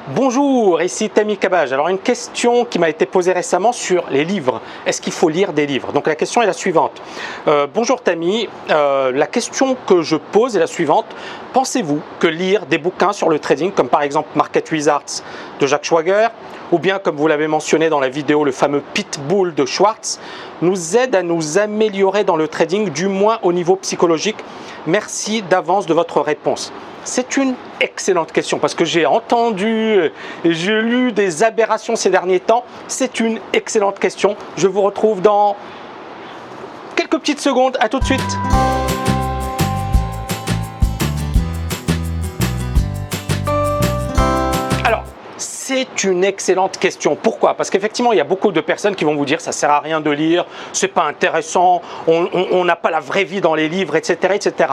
Bonjour, ici Tammy Cabage. Alors une question qui m'a été posée récemment sur les livres. Est-ce qu'il faut lire des livres? Donc la question est la suivante. Bonjour Tammy, la question que je pose est la suivante. Pensez-vous que lire des bouquins sur le trading, comme par exemple Market Wizards de Jack Schwager, ou bien comme vous l'avez mentionné dans la vidéo, le fameux Pitbull de Schwartz, nous aide à nous améliorer dans le trading, du moins au niveau psychologique? Merci d'avance de votre réponse. C'est une excellente question parce que j'ai entendu et j'ai lu des aberrations ces derniers temps. C'est une excellente question. Je vous retrouve dans quelques petites secondes. À tout de suite. C'est une excellente question. Pourquoi? Parce qu'effectivement, il y a beaucoup de personnes qui vont vous dire ça sert à rien de lire, c'est pas intéressant, on n'a pas la vraie vie dans les livres, etc., etc.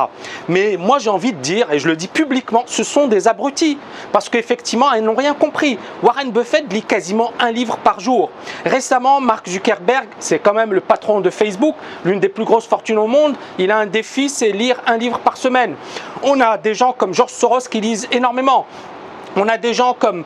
Mais moi, j'ai envie de dire, et je le dis publiquement, ce sont des abrutis. Parce qu'effectivement, elles n'ont rien compris. Warren Buffett lit quasiment un livre par jour. Récemment, Mark Zuckerberg, c'est quand même le patron de Facebook, l'une des plus grosses fortunes au monde, il a un défi, c'est lire un livre par semaine. On a des gens comme George Soros qui lisent énormément. On a des gens comme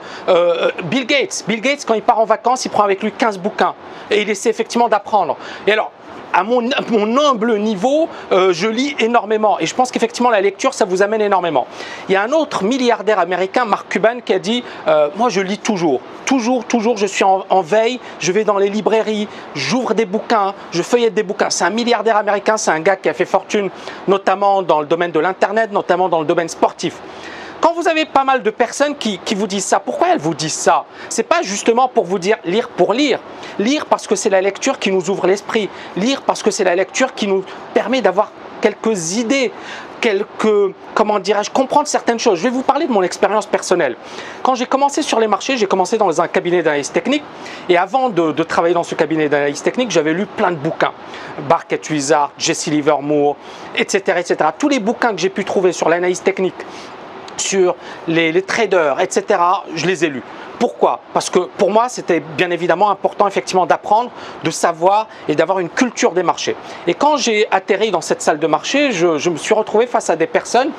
Bill Gates. Bill Gates, quand il part en vacances, il prend avec lui 15 bouquins et il essaie effectivement d'apprendre. Et alors, à mon humble niveau, je lis énormément et je pense qu'effectivement la lecture, ça vous amène énormément. Il y a un autre milliardaire américain, Mark Cuban, qui a dit moi je lis toujours, je suis en veille, je vais dans les librairies, j'ouvre des bouquins, je feuillette des bouquins. C'est un milliardaire américain, c'est un gars qui a fait fortune notamment dans le domaine de l'internet, notamment dans le domaine sportif. Quand vous avez pas mal de personnes qui vous disent ça, pourquoi elles vous disent ça? C'est pas justement pour vous dire lire pour lire. Lire parce que c'est la lecture qui nous ouvre l'esprit. Lire parce que c'est la lecture qui nous permet d'avoir quelques idées, comment dirais-je, comprendre certaines choses. Je vais vous parler de mon expérience personnelle. Quand j'ai commencé sur les marchés, j'ai commencé dans un cabinet d'analyse technique. Et avant de travailler dans ce cabinet d'analyse technique, j'avais lu plein de bouquins. Market Wizards, Jesse Livermore, etc., etc. Tous les bouquins que j'ai pu trouver sur l'analyse technique, sur les traders, etc., je les ai lus. Pourquoi? Parce que pour moi, c'était bien évidemment important effectivement d'apprendre, de savoir et d'avoir une culture des marchés. Et quand j'ai atterri dans cette salle de marché, je me suis retrouvé face à des personnes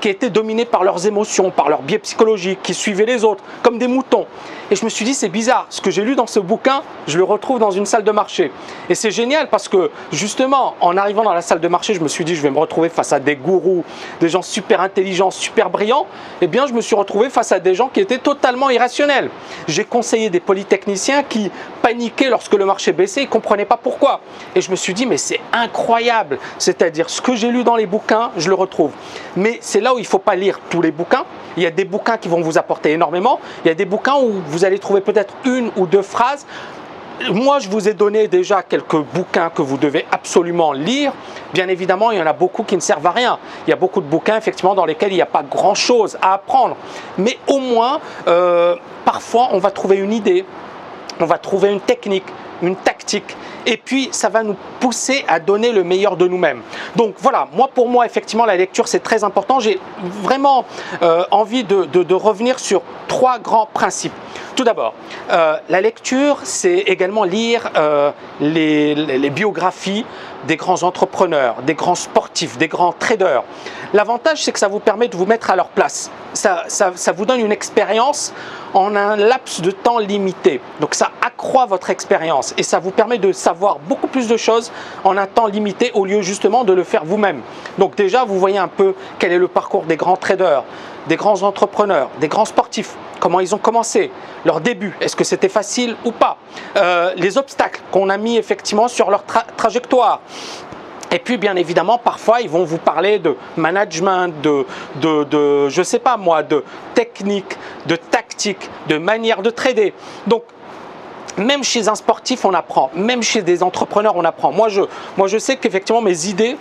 qui étaient dominées par leurs émotions, par leurs biais psychologiques, qui suivaient les autres comme des moutons. Et je me suis dit, c'est bizarre, ce que j'ai lu dans ce bouquin, je le retrouve dans une salle de marché. Et c'est génial parce que justement, en arrivant dans la salle de marché, je me suis dit, je vais me retrouver face à des gourous, des gens super intelligents, super brillants. Eh bien, je me suis retrouvé face à des gens qui étaient totalement irrationnels. J'ai conseillé des polytechniciens qui paniquaient lorsque le marché baissait, ils ne comprenaient pas pourquoi. Et je me suis dit, mais c'est incroyable. C'est-à-dire, ce que j'ai lu dans les bouquins, je le retrouve. Mais c'est là où il ne faut pas lire tous les bouquins. Il y a des bouquins qui vont vous apporter énormément. Il y a des bouquins où vous allez trouver peut-être une ou deux phrases. Moi, je vous ai donné déjà quelques bouquins que vous devez absolument lire. Bien évidemment, il y en a beaucoup qui ne servent à rien. Il y a beaucoup de bouquins, effectivement, dans lesquels il n'y a pas grand-chose à apprendre. Mais au moins, parfois, on va trouver une idée, on va trouver une technique, une tactique. Et puis, ça va nous pousser à donner le meilleur de nous-mêmes. Donc voilà, pour moi, effectivement, la lecture, c'est très important. J'ai vraiment envie de revenir sur trois grands principes. Tout d'abord, la lecture, c'est également lire les biographies des grands entrepreneurs, des grands sportifs, des grands traders. L'avantage, c'est que ça vous permet de vous mettre à leur place. Ça vous donne une expérience en un laps de temps limité. Donc ça accroît votre expérience et ça vous permet de savoir beaucoup plus de choses en un temps limité au lieu justement de le faire vous-même. Donc déjà, vous voyez un peu quel est le parcours des grands traders, des grands entrepreneurs, des grands sportifs. Comment ils ont commencé, leur début, est-ce que c'était facile ou pas, les obstacles qu'on a mis effectivement sur leur trajectoire. Et puis, bien évidemment, parfois, ils vont vous parler de management, je sais pas moi, de technique, de tactique, de manière de trader. Donc, même chez un sportif, on apprend. Même chez des entrepreneurs, on apprend. Moi, je sais qu'effectivement, mes idées,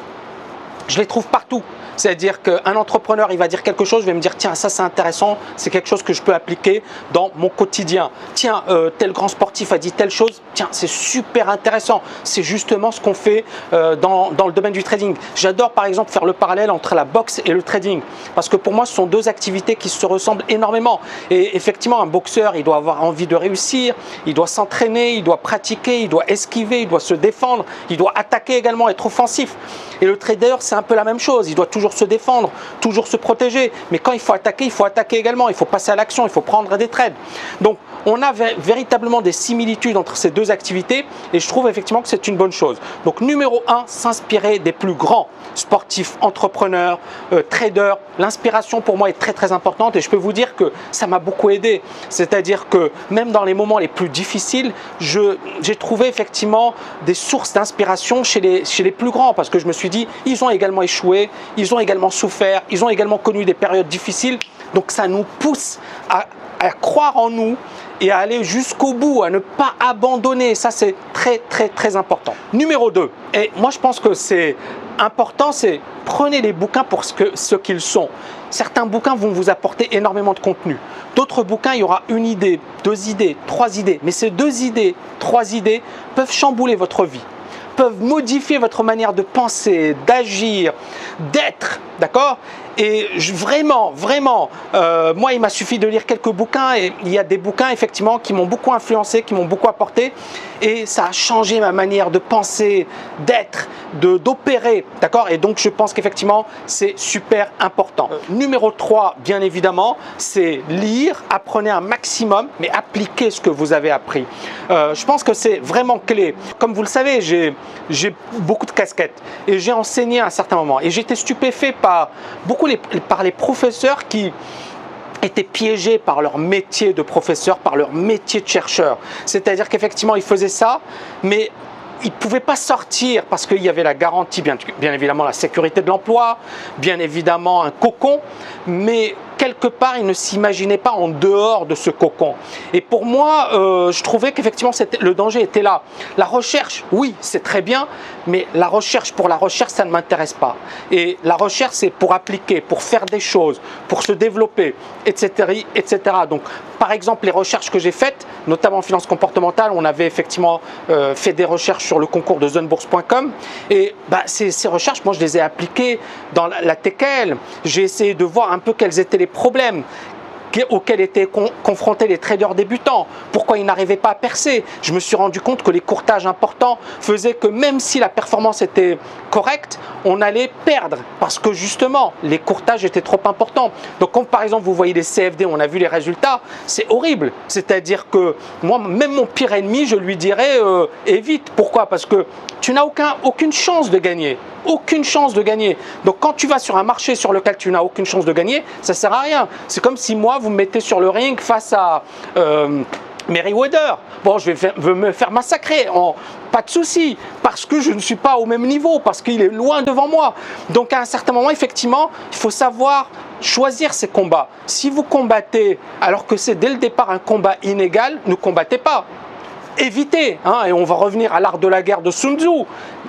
je les trouve partout. C'est-à-dire qu'un entrepreneur, il va dire quelque chose, je vais me dire, tiens, ça c'est intéressant, c'est quelque chose que je peux appliquer dans mon quotidien. Tiens, tel grand sportif a dit telle chose, tiens, c'est super intéressant. C'est justement ce qu'on fait dans le domaine du trading. J'adore par exemple faire le parallèle entre la boxe et le trading. Parce que pour moi, ce sont deux activités qui se ressemblent énormément. Et effectivement, un boxeur, il doit avoir envie de réussir, il doit s'entraîner, il doit pratiquer, il doit esquiver, il doit se défendre, il doit attaquer également, être offensif. Et le trader, c'est un peu la même chose. Il doit toujours se défendre, toujours se protéger. Mais quand il faut attaquer également. Il faut passer à l'action, il faut prendre des trades. Donc, on a véritablement des similitudes entre ces deux activités et je trouve effectivement que c'est une bonne chose. Donc, numéro 1, s'inspirer des plus grands sportifs, entrepreneurs, traders. L'inspiration pour moi est très très importante et je peux vous dire que ça m'a beaucoup aidé. C'est-à-dire que même dans les moments les plus difficiles, j'ai trouvé effectivement des sources d'inspiration chez les plus grands parce que je me suis dit, ils ont également échoué, ils ont également souffert, ils ont également connu des périodes difficiles. Donc ça nous pousse à croire en nous et à aller jusqu'au bout, à ne pas abandonner. Ça, c'est très, très, très important. Numéro 2, et moi je pense que c'est important, c'est prenez les bouquins pour ce qu'ils sont. Certains bouquins vont vous apporter énormément de contenu. D'autres bouquins, il y aura une idée, 2 idées, 3 idées. Mais ces 2 idées, 3 idées peuvent chambouler votre vie, peuvent modifier votre manière de penser, d'agir, d'être, d'accord ? Et vraiment, moi, il m'a suffi de lire quelques bouquins et il y a des bouquins, effectivement, qui m'ont beaucoup influencé, qui m'ont beaucoup apporté et ça a changé ma manière de penser, d'être, d'opérer, d'accord ? Et donc, je pense qu'effectivement, c'est super important. Numéro 3, bien évidemment, c'est lire, apprenez un maximum, mais appliquez ce que vous avez appris. Je pense que c'est vraiment clé. Comme vous le savez, j'ai beaucoup de casquettes et j'ai enseigné à un certain moment et j'étais stupéfait par les professeurs qui étaient piégés par leur métier de professeur, par leur métier de chercheur. C'est-à-dire qu'effectivement, ils faisaient ça, mais ils ne pouvaient pas sortir parce qu'il y avait la garantie, bien évidemment la sécurité de l'emploi, bien évidemment un cocon, mais quelque part, ils ne s'imaginaient pas en dehors de ce cocon. Et pour moi, je trouvais qu'effectivement, le danger était là. La recherche, oui, c'est très bien, mais la recherche pour la recherche, ça ne m'intéresse pas. Et la recherche, c'est pour appliquer, pour faire des choses, pour se développer, etc., etc. Donc, par exemple, les recherches que j'ai faites, notamment en finance comportementale, on avait effectivement fait des recherches sur le concours de zonebourse.com et ces recherches, moi, je les ai appliquées dans la TKL. J'ai essayé de voir un peu quels étaient les problèmes auxquels étaient confrontés les traders débutants, pourquoi ils n'arrivaient pas à percer. Je me suis rendu compte que les courtages importants faisaient que même si la performance était correcte, on allait perdre parce que justement les courtages étaient trop importants. Donc quand par exemple vous voyez les CFD, on a vu les résultats, c'est horrible. C'est-à-dire que moi, même mon pire ennemi, je lui dirais évite. Pourquoi ? Parce que tu n'as aucune chance de gagner. Aucune chance de gagner. Donc quand tu vas sur un marché sur lequel tu n'as aucune chance de gagner, ça ne sert à rien. C'est comme si moi, vous me mettez sur le ring face à Merriweather. Bon, je vais me faire massacrer. Pas de souci, parce que je ne suis pas au même niveau, parce qu'il est loin devant moi. Donc à un certain moment, effectivement, il faut savoir choisir ses combats. Si vous combattez alors que c'est dès le départ un combat inégal, ne combattez pas. Évitez, et on va revenir à l'art de la guerre de Sun Tzu.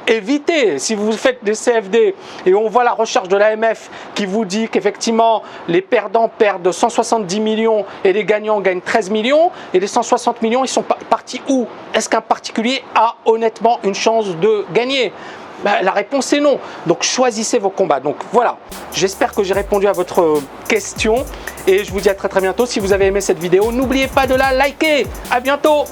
Évitez, si vous faites des CFD et on voit la recherche de l'AMF qui vous dit qu'effectivement les perdants perdent 170 millions et les gagnants gagnent 13 millions et les 160 millions, ils sont partis où? Est-ce qu'un particulier a honnêtement une chance de gagner? La réponse est non. Donc choisissez vos combats. Donc voilà, j'espère que j'ai répondu à votre question et je vous dis à très très bientôt. Si vous avez aimé cette vidéo, n'oubliez pas de la liker. À bientôt.